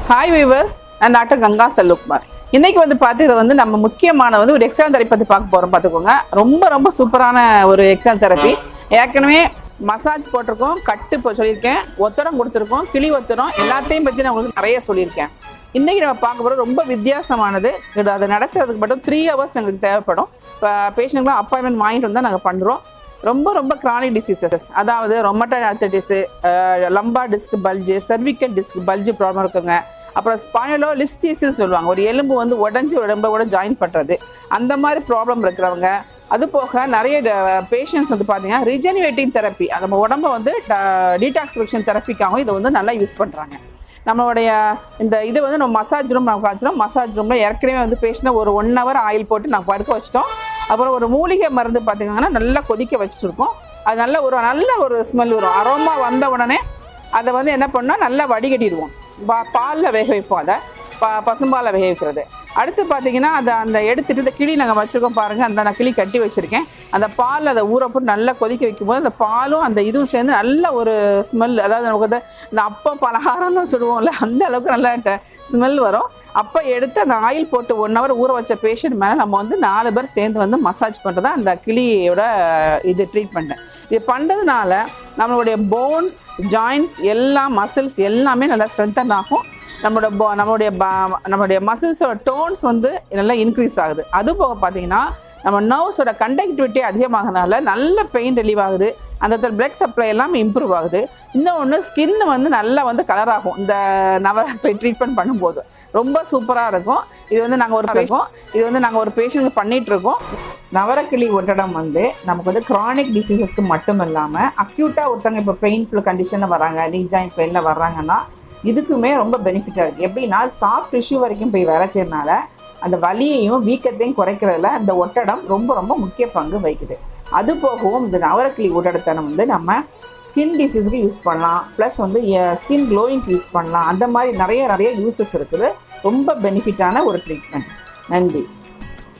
Hi viewers, நான் doctor Ganga Selvakumar. இன்னைக்கு பார்த்துக்கிறது நம்ம முக்கியமான ஒரு எக்ஸால் தெரப்பி பற்றி பார்க்க போகிறோம். பார்த்துக்கோங்க, ரொம்ப ரொம்ப சூப்பரான ஒரு எக்ஸால் தெரப்பி. ஏற்கனவே மசாஜ் போட்டிருக்கோம், கட்டு இப்போ சொல்லியிருக்கேன், ஒத்தடம் கொடுத்துருக்கோம், கிளி ஒத்தடம் எல்லாத்தையும் பற்றி நான் உங்களுக்கு நிறைய சொல்லியிருக்கேன். இன்றைக்கி நம்ம பார்க்க போகிறோம் ரொம்ப வித்தியாசமானது. அதை நடத்துறதுக்கு மட்டும் 3 hours எங்களுக்கு தேவைப்படும். இப்போ பேஷண்ட்லாம் அப்பாயின்மெண்ட் வாங்கிட்டு வந்தால் நாங்கள் பண்ணுறோம். ரொம்ப ரொம்ப கிரானிக் டிசீசஸ், அதாவது rheumatoid arthritis, lumbar disk bulge, cervical disk bulge problem இருக்குங்க. அப்புறம் ஸ்பைனலோலிஸ்தீசிஸ் சொல்லுவாங்க, ஒரு எலும்பு உடஞ்சி உடம்போட ஜாயின் பண்ணுறது, அந்த மாதிரி ப்ராப்ளம் இருக்கிறவங்க. அது போக நிறைய பேஷண்ட்ஸ் பார்த்தீங்கன்னா ரிஜெனரேட்டிங் தெரப்பி, நம்ம உடம்பை டீடாக்சிஃபிகேஷன் தெரப்பிக்காகவும் இதை நல்லா யூஸ் பண்ணுறாங்க. நம்மளுடைய இந்த இது நம்ம மசாஜ் ரூம் நாங்கள் காய்ச்சிடும். மசாஜ் ரூமில் ஏற்கனவே பேஷண்ட்டை ஒரு 1 hour ஆயில் போட்டு நாங்கள் படுக்க வச்சிட்டோம். அப்புறம் ஒரு மூலிகை மருந்து பார்த்திங்கன்னா நல்லா கொதிக்க வச்சுருக்கோம். அது நல்ல ஒரு ஸ்மெல் வரும். அரோமா வந்த உடனே அதை என்ன பண்ணால் நல்லா வடிகட்டிடுவோம். பாலில் வேக வைப்போம், அதை பசும்பாலில் வேக வைக்கிறது. அடுத்து பார்த்திங்கன்னா அந்த எடுத்துகிட்டு இந்த கிளி நாங்கள் வச்சுருக்கோம் பாருங்கள், நான் கிளி கட்டி வச்சுருக்கேன். அந்த பாலில் அதை ஊற போட்டு நல்லா கொதிக்க வைக்கும்போது அந்த பாலும் அந்த இதுவும் சேர்ந்து நல்ல ஒரு ஸ்மெல், அதாவது நமக்கு இந்த அப்போ பலகாரம்னு சொல்லுவோம்ல, அந்த அளவுக்கு நல்ல ஸ்மெல் வரும். அப்போ எடுத்து அந்த ஆயில் போட்டு 1 hour ஊற வச்ச பேஷண்ட் மேலே நம்ம 4 பேர் சேர்ந்து மசாஜ் பண்ணுறது தான் அந்த கிளியோட இது ட்ரீட்மெண்ட்டு. இது பண்ணுறதுனால நம்மளுடைய போன்ஸ், ஜாயின்ட்ஸ், எல்லா மசில்ஸ் எல்லாமே நல்லா ஸ்ட்ரென்தன் ஆகும். நம்மளுடைய மசில்ஸோட டோன்ஸ் நல்லா இன்க்ரீஸ் ஆகுது. அது போக பார்த்தீங்கன்னா நம்ம நர்வ்ஸோட கண்டக்டிவிட்டி அதிகமாகனால நல்ல பெயின் ரிலீவ் ஆகுது. அந்த பிளட் சப்ளை எல்லாமே இம்ப்ரூவ் ஆகுது. இன்னொன்று ஸ்கின் நல்லா கலர் ஆகும். இந்த நவரக்கிளி ட்ரீட்மெண்ட் பண்ணும்போது ரொம்ப சூப்பராக இருக்கும். இது நாங்கள் ஒரு பேஷண்ட்டுக்கு பண்ணிகிட்ருக்கோம். நவரக்கிளி ஒட்டடம் நமக்கு கிரானிக் டிசீசஸ்க்கு மட்டும் இல்லாமல் அக்யூட்டாக ஒருத்தவங்க இப்போ பெயின்ஃபுல் கண்டிஷனில் வராங்க, நீ ஜாயிண்ட் பெயினில் வர்றாங்கன்னா இதுக்குமே ரொம்ப பெனிஃபிட்டாக இருக்குது. எப்படின்னா சாஃப்ட் டிஷ்யூ வரைக்கும் போய் வரைச்சதுனால அந்த வலியையும் வீக்கத்தையும் குறைக்கிறதுல அந்த ஒட்டடம் ரொம்ப ரொம்ப முக்கிய பங்கு வகிக்குது. அது போகவும் இந்த நவரக்கிளி ஒட்டடத்தை நம்ம ஸ்கின் டிசீஸுக்கு யூஸ் பண்ணலாம், ப்ளஸ் ஸ்கின் க்ளோயிங்க்கு யூஸ் பண்ணலாம். அந்த மாதிரி நிறைய யூசஸ் இருக்குது. ரொம்ப பெனிஃபிட்டான ஒரு ட்ரீட்மெண்ட். நன்றி.